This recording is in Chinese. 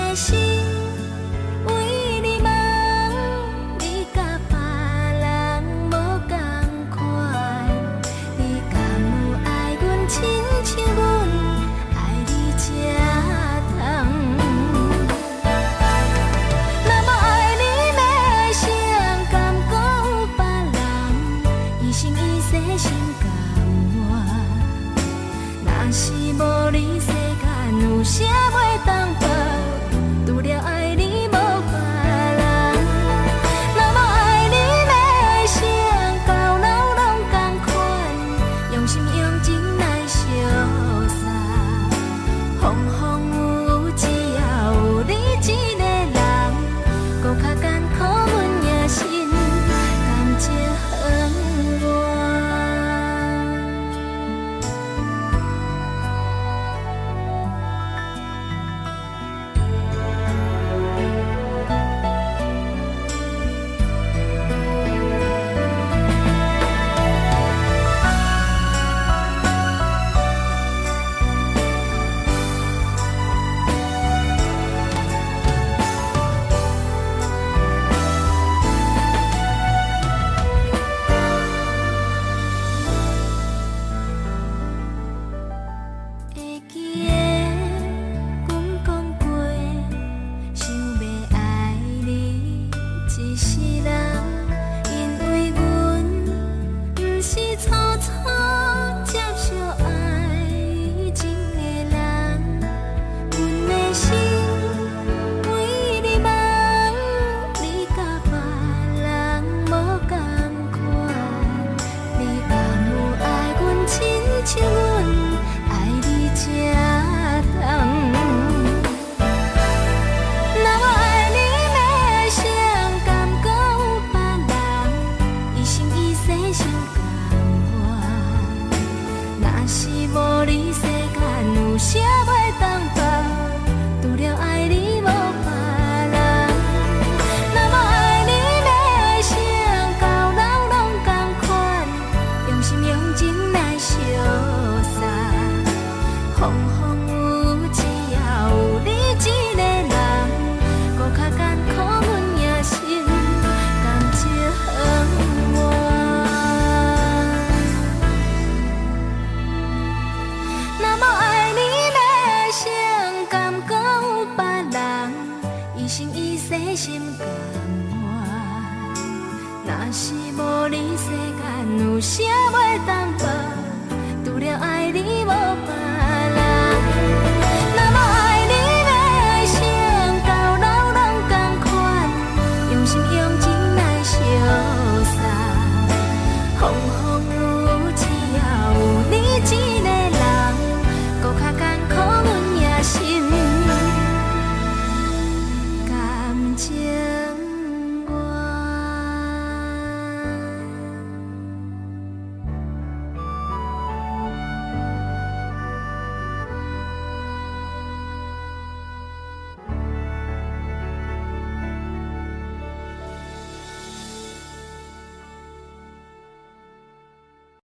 的心为你梦，你甲别人无同款，你敢有爱阮亲像阮爱你这痛？若无爱你要爱谁，敢还有别人一生一世心甘愿？若是无你，世间有啥袂当报？除了爱你无别人。若无爱你要爱谁，到老拢同款，用心用情来相杀。风风雨雨，只要有你一个人，搁较艰苦阮也心甘情愿。会记的，阮讲过，想要爱你一世人，因为阮不是初初接受爱情的人，阮的心为你梦，你甲别人无同款，你敢有爱阮亲像阮爱你这痛？若无爱你要爱谁，敢还有别人一生一世心甘愿？若是无你，世间有啥袂当报？除了爱你无别人。若无爱你要爱谁，到老拢同款，用心用情来相杀。风风雨雨，只要有你一个人，搁较艰苦阮也心甘情愿。若无爱你要爱谁，敢还有别人一生一世心甘愿？若是无你，世间有啥袂当报？除了爱你无